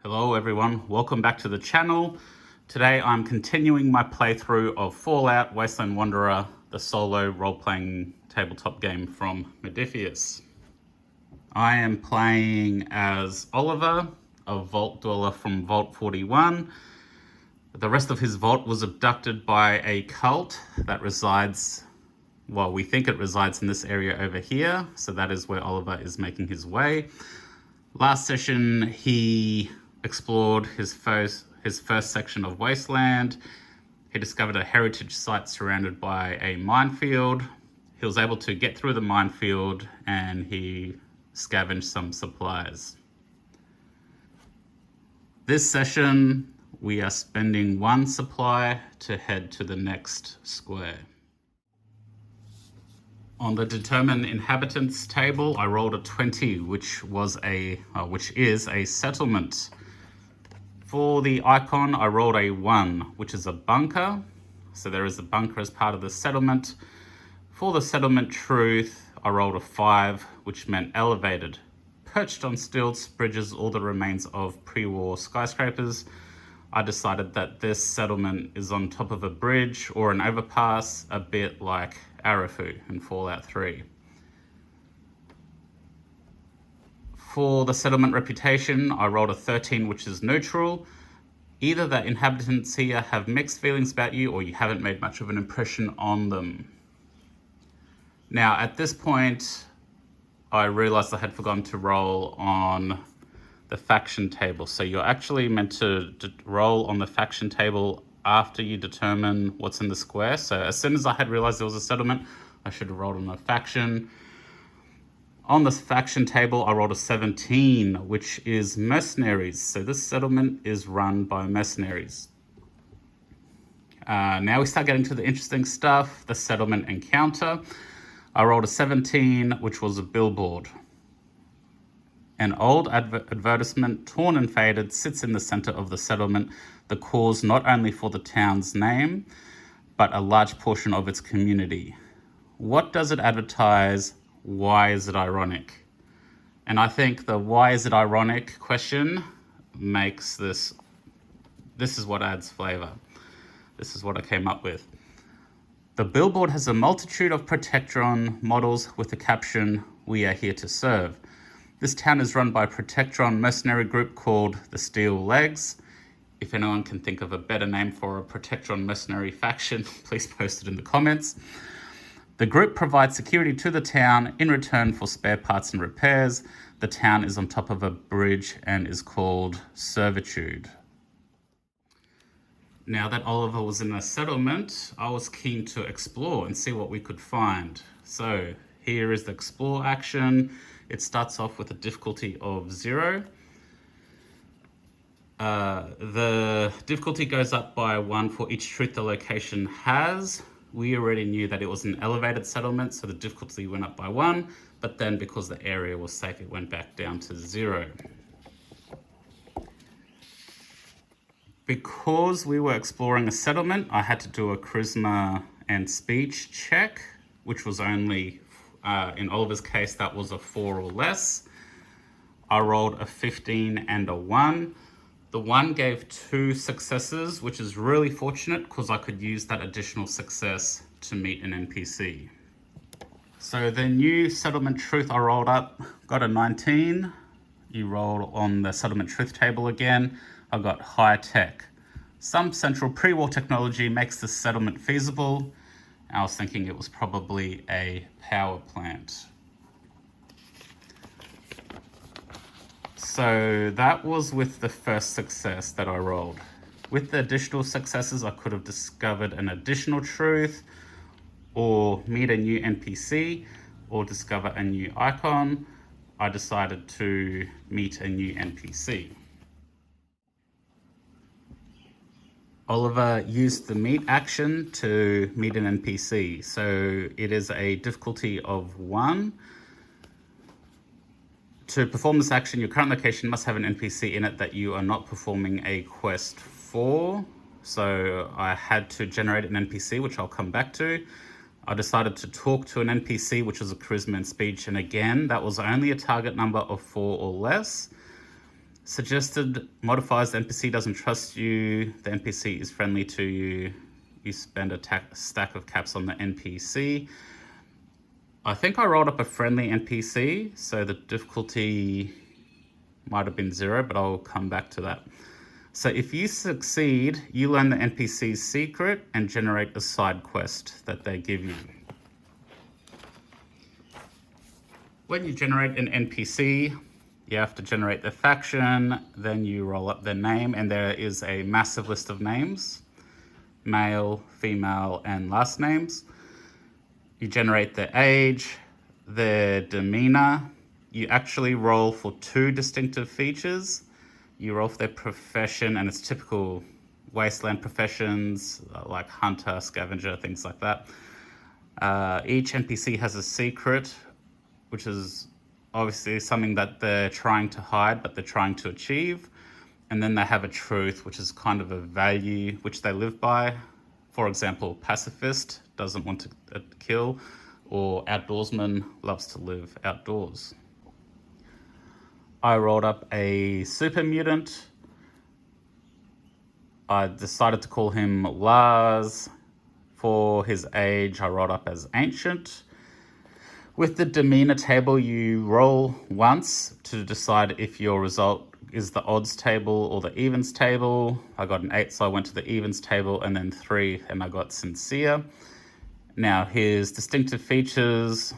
Hello everyone, welcome back to the channel. Today I'm continuing my playthrough of Fallout Wasteland Wanderer, the solo role-playing tabletop game from Modiphius. I am playing as Oliver, a vault dweller from Vault 41. The rest of his vault was abducted by a cult that resides, well, we think it resides in this area over here, so that is where Oliver is making his way. Last session he explored his first section of Wasteland. He discovered a heritage site surrounded by a minefield. He was able to get through the minefield and he scavenged some supplies. This session, we are spending one supply to head to the next square. On the Determine Inhabitants table, I rolled a 20, which is a settlement. For the icon, I rolled a 1, which is a bunker. So there is a bunker as part of the settlement. For the settlement truth, I rolled a 5, which meant elevated. Perched on stilts, bridges, all the remains of pre-war skyscrapers. I decided that this settlement is on top of a bridge or an overpass, a bit like Arafu in Fallout 3. For the settlement reputation, I rolled a 13, which is neutral. Either the inhabitants here have mixed feelings about you or you haven't made much of an impression on them. Now, at this point, I realized I had forgotten to roll on the faction table. So you're actually meant to roll on the faction table after you determine what's in the square. So as soon as I had realized there was a settlement, I should have rolled on a faction. On the faction table, I rolled a 17, which is mercenaries. So this settlement is run by mercenaries. Now we start getting to the interesting stuff, the settlement encounter. I rolled a 17, which was a billboard. An old advertisement, torn and faded, sits in the center of the settlement, the cause not only for the town's name, but a large portion of its community. What does it advertise? Why is it ironic? And I think the why is it ironic question makes this is what adds flavor. This is what I came up with. The billboard has a multitude of Protectron models with the caption, "We are here to serve." This town is run by a Protectron mercenary group called the Steel Legs. If anyone can think of a better name for a Protectron mercenary faction, please post it in the comments. The group provides security to the town in return for spare parts and repairs. The town is on top of a bridge and is called Servitude. Now that Oliver was in a settlement, I was keen to explore and see what we could find. So here is the explore action. It starts off with a difficulty of 0. The difficulty goes up by 1 for each truth the location has. We already knew that it was an elevated settlement, so the difficulty went up by 1, but then because the area was safe, it went back down to 0. Because we were exploring a settlement, I had to do a charisma and speech check, which was only, in Oliver's case, that was a 4 or less. I rolled a 15 and a 1. The 1 gave 2 successes, which is really fortunate because I could use that additional success to meet an NPC. So the new settlement truth I rolled up, got a 19. You roll on the settlement truth table again. I got high tech. Some central pre-war technology makes this settlement feasible. I was thinking it was probably a power plant. So that was with the first success that I rolled. With the additional successes, I could have discovered an additional truth, or meet a new NPC, or discover a new icon. I decided to meet a new NPC. Oliver used the meet action to meet an NPC. So it is a difficulty of 1. To perform this action, your current location must have an NPC in it that you are not performing a quest for. So I had to generate an NPC, which I'll come back to. I decided to talk to an NPC, which was a charisma and speech. And again, that was only a target number of 4 or less. Suggested modifiers: the NPC doesn't trust you, the NPC is friendly to you, you spend a stack of caps on the NPC. I think I rolled up a friendly NPC, so the difficulty might have been 0, but I'll come back to that. So if you succeed, you learn the NPC's secret and generate a side quest that they give you. When you generate an NPC, you have to generate the faction, then you roll up their name, and there is a massive list of names, male, female, and last names. You generate their age, their demeanor. You actually roll for 2 distinctive features. You roll for their profession, and it's typical Wasteland professions like hunter, scavenger, things like that. Each NPC has a secret, which is obviously something that they're trying to hide, but they're trying to achieve. And then they have a truth, which is kind of a value which they live by. For example, pacifist doesn't want to kill, or outdoorsman loves to live outdoors. I rolled up a super mutant. I decided to call him Lars. For his age, I rolled up as ancient. With the demeanor table, you roll once to decide if your result is the odds table or the evens table. I got an 8, so I went to the evens table, and then 3, and I got sincere. Now, his distinctive features,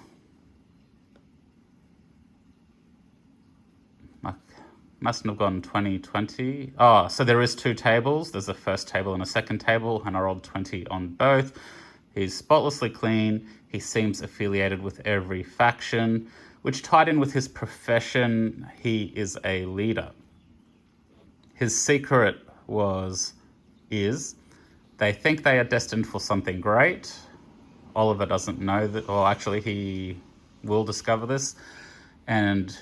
I mustn't have gone 20. Oh, so there is 2 tables. There's a first table and a second table, and I rolled 20 on both. He's spotlessly clean. He seems affiliated with every faction, which tied in with his profession. He is a leader. His secret is they think they are destined for something great. Oliver doesn't know that, or actually he will discover this. And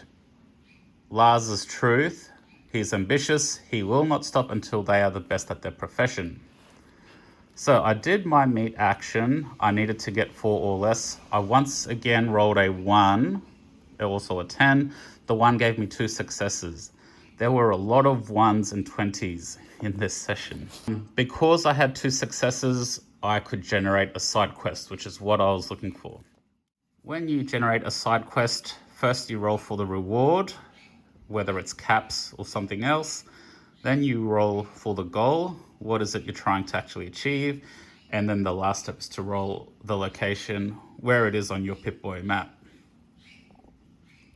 Lars's truth, he's ambitious. He will not stop until they are the best at their profession. So I did my meat action. I needed to get 4 or less. I once again rolled a 1, also a 10. The 1 gave me 2 successes. There were a lot of 1s and 20s in this session. Because I had 2 successes, I could generate a side quest, which is what I was looking for. When you generate a side quest, first you roll for the reward, whether it's caps or something else. Then you roll for the goal. What is it you're trying to actually achieve? And then the last step is to roll the location, where it is on your Pip-Boy map.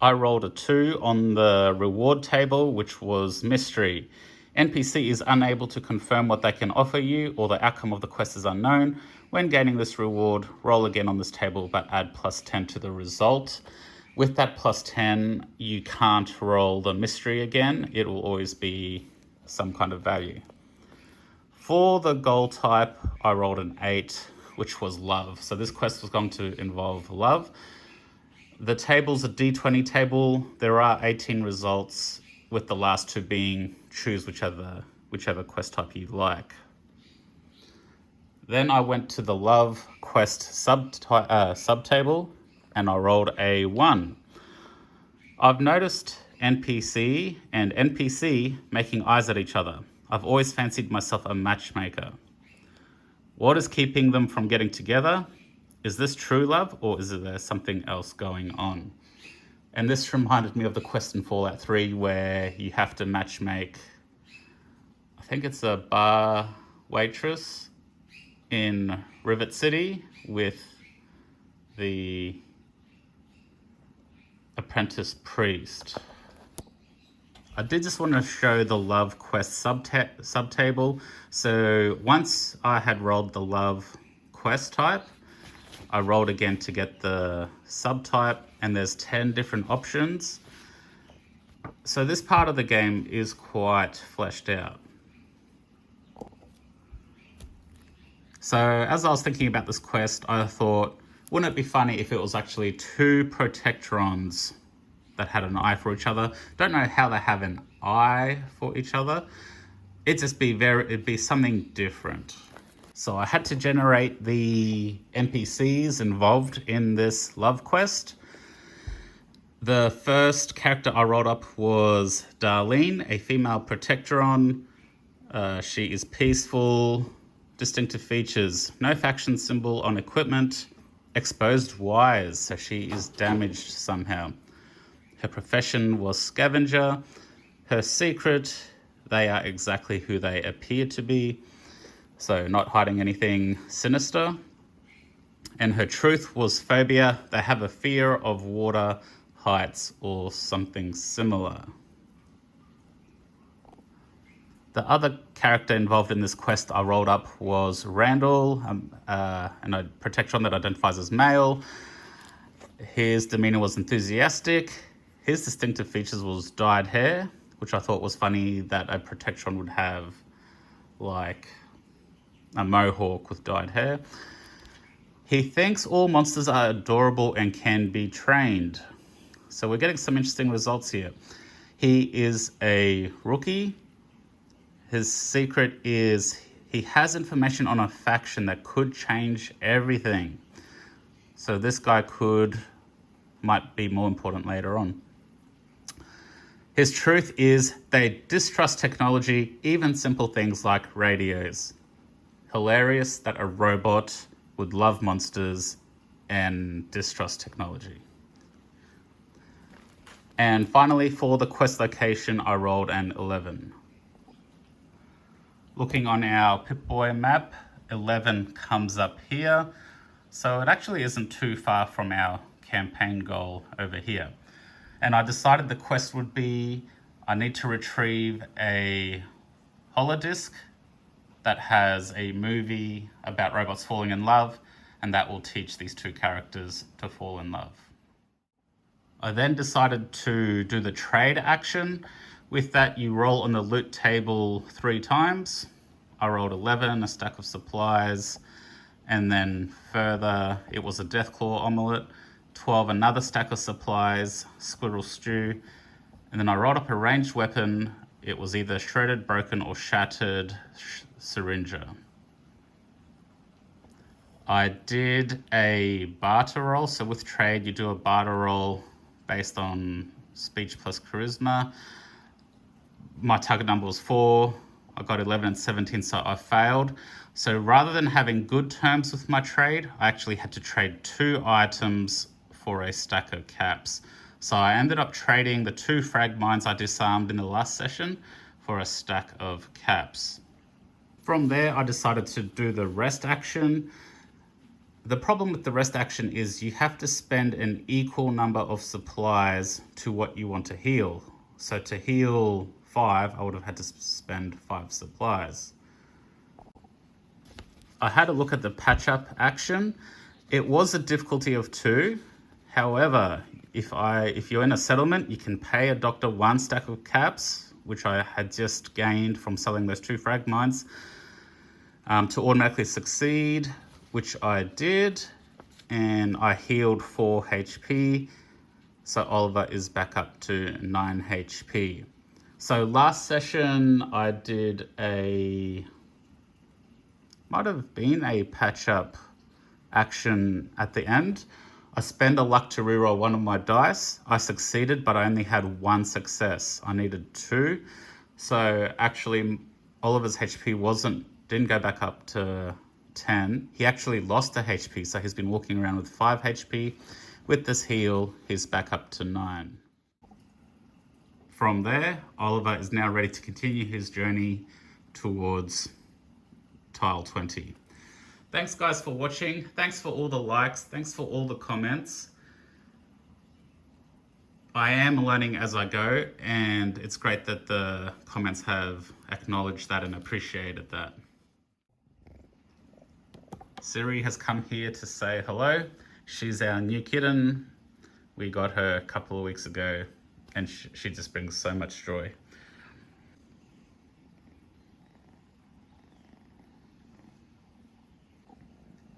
I rolled a 2 on the reward table, which was mystery. NPC is unable to confirm what they can offer you, or the outcome of the quest is unknown. When gaining this reward, roll again on this table, but add +10 to the result. With that +10, you can't roll the mystery again. It will always be some kind of value. For the goal type, I rolled an 8, which was love. So this quest was going to involve love. The table's a D20 table. There are 18 results, with the last 2 being choose whichever quest type you like. Then I went to the love quest subtable, and I rolled a 1. I've noticed NPC and NPC making eyes at each other. I've always fancied myself a matchmaker. What is keeping them from getting together? Is this true love, or is there something else going on? And this reminded me of the quest in Fallout 3 where you have to matchmake, I think it's a bar waitress in Rivet City with the apprentice priest. I did just want to show the love quest subtable. So once I had rolled the love quest type, I rolled again to get the subtype, and there's 10 different options. So this part of the game is quite fleshed out. So as I was thinking about this quest, I thought, wouldn't it be funny if it was actually 2 protectrons that had an eye for each other? Don't know how they have an eye for each other. It'd be something different. So I had to generate the NPCs involved in this love quest. The first character I rolled up was Darlene, a female Protectron. She is peaceful. Distinctive features: no faction symbol on equipment, exposed wires, so she is damaged somehow. Her profession was scavenger. Her secret: they are exactly who they appear to be, so not hiding anything sinister. And her truth was phobia: they have a fear of water, heights, or something similar. The other character involved in this quest I rolled up was Randall, a Protectron that identifies as male. His demeanor was enthusiastic. His distinctive features was dyed hair, which I thought was funny that a Protectron would have like a mohawk with dyed hair. He thinks all monsters are adorable and can be trained. So we're getting some interesting results here. He is a rookie. His secret is he has information on a faction that could change everything. So this guy might be more important later on. His truth is they distrust technology, even simple things like radios. Hilarious that a robot would love monsters and distrust technology. And finally, for the quest location, I rolled an 11. Looking on our Pip-Boy map, 11 comes up here. So it actually isn't too far from our campaign goal over here. And I decided the quest would be, I need to retrieve a holodisc that has a movie about robots falling in love, and that will teach these two characters to fall in love. I then decided to do the trade action. With that, you roll on the loot table 3 times. I rolled 11, a stack of supplies, and then further, it was a Deathclaw omelette. 12, another stack of supplies, squirrel stew, and then I rolled up a ranged weapon. It was either shredded, broken, or shattered syringer. I did a barter roll. So with trade, you do a barter roll based on speech plus charisma. My target number was 4. I got 11 and 17, so I failed. So rather than having good terms with my trade, I actually had to trade 2 items for a stack of caps. So I ended up trading the 2 frag mines I disarmed in the last session for a stack of caps. From there, I decided to do the rest action. The problem with the rest action is you have to spend an equal number of supplies to what you want to heal. So to heal 5, I would have had to spend 5 supplies. I had a look at the patch up action. It was a difficulty of 2. However, if you're in a settlement, you can pay a doctor 1 stack of caps, which I had just gained from selling those 2 frag mines, to automatically succeed, which I did, and I healed 4 HP. So Oliver is back up to 9 HP. So last session I did might have been a patch up action at the end. I spent a luck to reroll 1 of my dice. I succeeded, but I only had 1 success. I needed 2. So actually Oliver's HP didn't go back up to 10. He actually lost a HP, so he's been walking around with 5 HP. With this heal, he's back up to 9. From there, Oliver is now ready to continue his journey towards tile 20. Thanks guys for watching. Thanks for all the likes. Thanks for all the comments. I am learning as I go, and it's great that the comments have acknowledged that and appreciated that. Siri has come here to say hello. She's our new kitten. We got her a couple of weeks ago, and she just brings so much joy.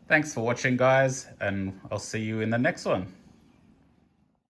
Thanks for watching, guys, and I'll see you in the next one.